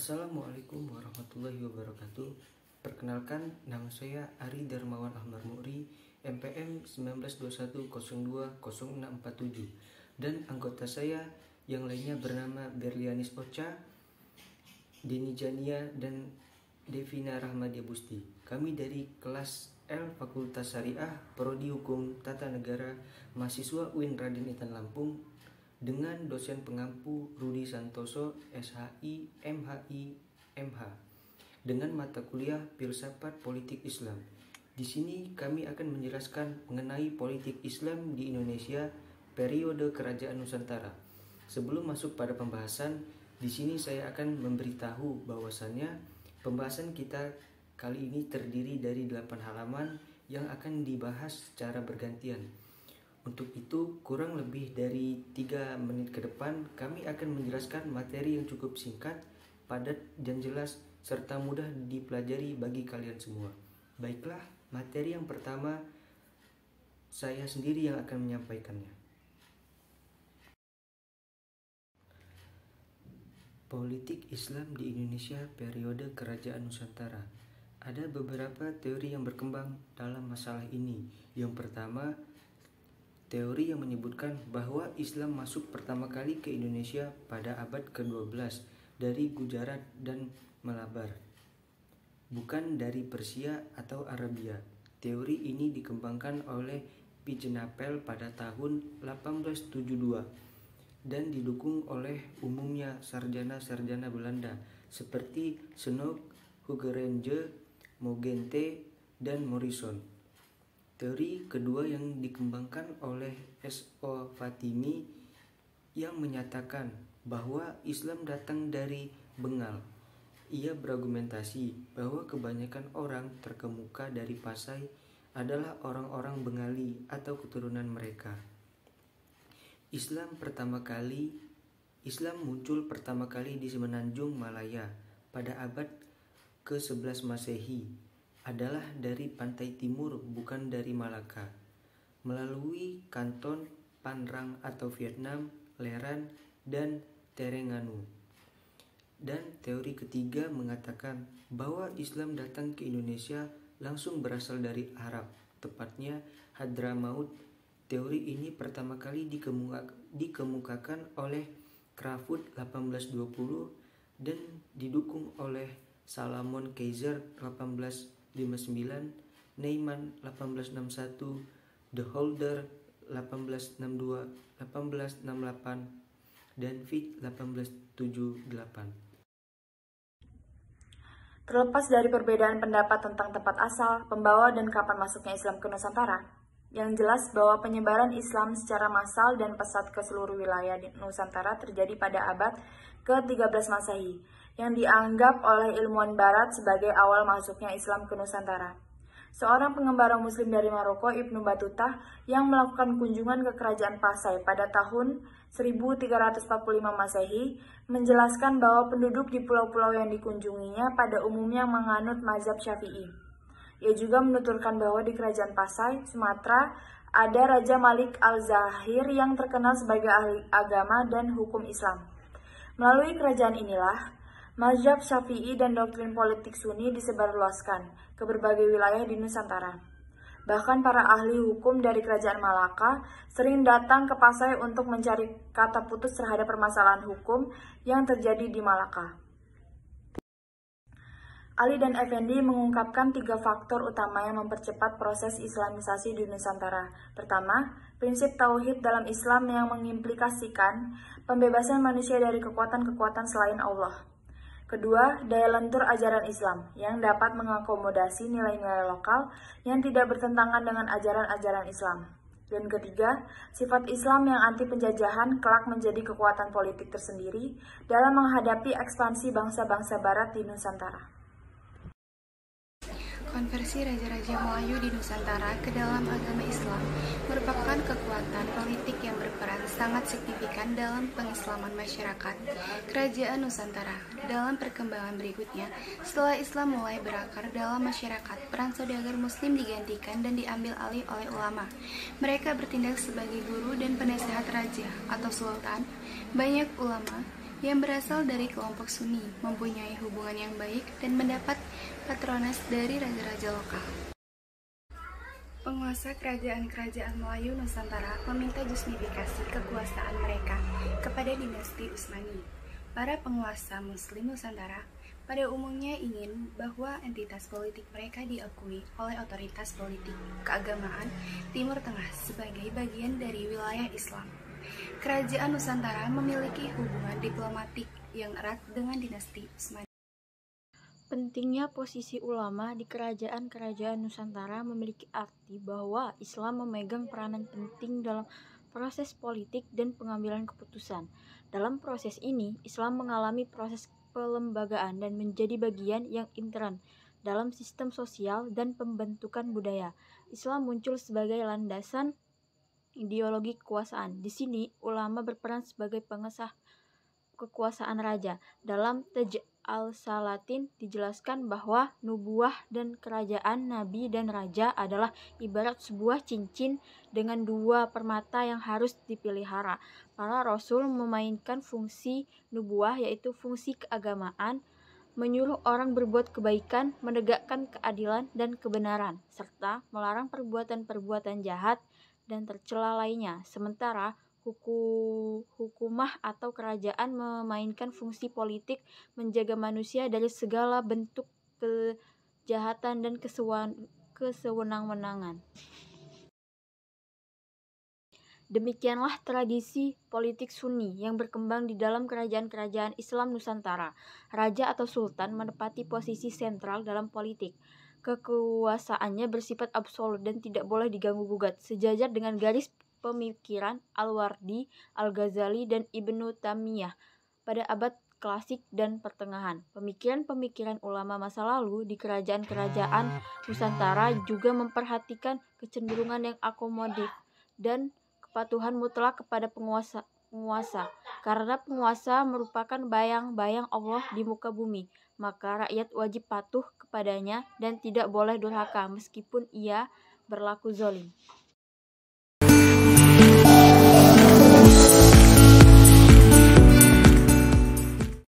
Assalamualaikum warahmatullahi wabarakatuh. Perkenalkan, nama saya Ari Darmawan Ahmad Mu'ri, MPM 1921020647, dan anggota saya yang lainnya bernama Berlianis Ocha, Deni Jania, dan Devina Rahmadia Busti. Kami dari kelas L Fakultas Syariah, Prodi Hukum Tata Negara, mahasiswa UIN Raden Intan Lampung, dengan dosen pengampu Rudi Santoso, SHI, MHI, MH, dengan mata kuliah Filsafat Politik Islam. Di sini kami akan menjelaskan mengenai politik Islam di Indonesia periode Kerajaan Nusantara. Sebelum masuk pada pembahasan, di sini saya akan memberitahu bahwasannya pembahasan kita kali ini terdiri dari 8 halaman yang akan dibahas secara bergantian. Untuk itu, kurang lebih dari 3 menit ke depan, kami akan menjelaskan materi yang cukup singkat, padat, dan jelas, serta mudah dipelajari bagi kalian semua. Baiklah, materi yang pertama, saya sendiri yang akan menyampaikannya. Politik Islam di Indonesia periode Kerajaan Nusantara. Ada beberapa teori yang berkembang dalam masalah ini. Yang pertama, teori yang menyebutkan bahwa Islam masuk pertama kali ke Indonesia pada abad ke-12 dari Gujarat dan Malabar, bukan dari Persia atau Arabia. Teori ini dikembangkan oleh Pijenapel pada tahun 1872 dan didukung oleh umumnya sarjana-sarjana Belanda seperti Snoek, Huggerenge, Mogente, dan Morrison. Teori kedua yang dikembangkan oleh S.O. Fatimi yang menyatakan bahwa Islam datang dari Bengal. Ia berargumentasi bahwa kebanyakan orang terkemuka dari Pasai adalah orang-orang Bengali atau keturunan mereka. Islam muncul pertama kali di Semenanjung Malaya pada abad ke-11 Masehi. Adalah dari pantai timur, bukan dari Malaka, melalui Kanton, Phan atau Vietnam, Leran, dan Terengganu. Dan teori ketiga mengatakan bahwa Islam datang ke Indonesia langsung berasal dari Arab, tepatnya Hadramaut. Teori ini pertama kali dikemukakan oleh Crawford 1820 dan didukung oleh Salomon Keizer 1859, Neyman 1861, De Holder 1862, 1868, dan Fichte 1878. Terlepas dari perbedaan pendapat tentang tempat asal, pembawa, dan kapan masuknya Islam ke Nusantara, yang jelas bahwa penyebaran Islam secara massal dan pesat ke seluruh wilayah di Nusantara terjadi pada abad ke-13 Masehi, yang dianggap oleh ilmuwan Barat sebagai awal masuknya Islam ke Nusantara. Seorang pengembara Muslim dari Maroko, Ibnu Battuta, yang melakukan kunjungan ke Kerajaan Pasai pada tahun 1345 Masehi, menjelaskan bahwa penduduk di pulau-pulau yang dikunjunginya pada umumnya menganut mazhab Syafi'i. Ia juga menuturkan bahwa di Kerajaan Pasai, Sumatera, ada Raja Malik Al-Zahir yang terkenal sebagai ahli agama dan hukum Islam. Melalui kerajaan inilah, mazhab Syafi'i dan doktrin politik Sunni disebarluaskan ke berbagai wilayah di Nusantara. Bahkan para ahli hukum dari Kerajaan Malaka sering datang ke Pasai untuk mencari kata putus terhadap permasalahan hukum yang terjadi di Malaka. Ali dan Effendi mengungkapkan 3 faktor utama yang mempercepat proses Islamisasi di Nusantara. Pertama, prinsip tauhid dalam Islam yang mengimplikasikan pembebasan manusia dari kekuatan-kekuatan selain Allah. Kedua, daya lentur ajaran Islam yang dapat mengakomodasi nilai-nilai lokal yang tidak bertentangan dengan ajaran-ajaran Islam. Dan ketiga, sifat Islam yang anti penjajahan kelak menjadi kekuatan politik tersendiri dalam menghadapi ekspansi bangsa-bangsa Barat di Nusantara. Konversi Raja-Raja Melayu di Nusantara ke dalam agama Islam merupakan kekuatan politik yang berperan sangat signifikan dalam pengislaman masyarakat Kerajaan Nusantara. Dalam perkembangan berikutnya, setelah Islam mulai berakar dalam masyarakat, peran saudagar Muslim digantikan dan diambil alih oleh ulama. Mereka bertindak sebagai guru dan penasehat raja atau sultan. Banyak ulama yang berasal dari kelompok Sunni, mempunyai hubungan yang baik dan mendapat patronas dari raja-raja lokal. Penguasa kerajaan-kerajaan Melayu Nusantara meminta justifikasi kekuasaan mereka kepada dinasti Utsmani. Para penguasa Muslim Nusantara pada umumnya ingin bahwa entitas politik mereka diakui oleh otoritas politik keagamaan Timur Tengah sebagai bagian dari wilayah Islam. Kerajaan Nusantara memiliki hubungan diplomatik yang erat dengan dinasti Utsmani. Pentingnya posisi ulama di kerajaan-kerajaan Nusantara memiliki arti bahwa Islam memegang peranan penting dalam proses politik dan pengambilan keputusan. Dalam proses ini, Islam mengalami proses pelembagaan dan menjadi bagian yang intern dalam sistem sosial dan pembentukan budaya. Islam muncul sebagai landasan ideologi kekuasaan. Di sini, ulama berperan sebagai pengesah kekuasaan raja. Dalam Taj al-Salatin dijelaskan bahwa nubuah dan kerajaan nabi dan raja adalah ibarat sebuah cincin dengan dua permata yang harus dipelihara. Para rasul memainkan fungsi nubuah, yaitu fungsi keagamaan, menyuruh orang berbuat kebaikan, menegakkan keadilan dan kebenaran, serta melarang perbuatan-perbuatan jahat dan tercela lainnya. Sementara hukumah atau kerajaan memainkan fungsi politik, menjaga manusia dari segala bentuk kejahatan dan kesewenang-wenangan. Demikianlah tradisi politik Sunni yang berkembang di dalam kerajaan-kerajaan Islam Nusantara. Raja atau sultan menempati posisi sentral dalam politik. Kekuasaannya bersifat absolut dan tidak boleh diganggu-gugat, sejajar dengan garis pemikiran Al-Wardi, Al-Ghazali, dan Ibnu Taimiyah pada abad klasik dan pertengahan. Pemikiran-pemikiran ulama masa lalu di kerajaan-kerajaan Nusantara juga memperhatikan kecenderungan yang akomodatif dan kepatuhan mutlak kepada penguasa, karena penguasa merupakan bayang-bayang Allah di muka bumi, maka rakyat wajib patuh kepadanya dan tidak boleh durhaka meskipun ia berlaku zalim.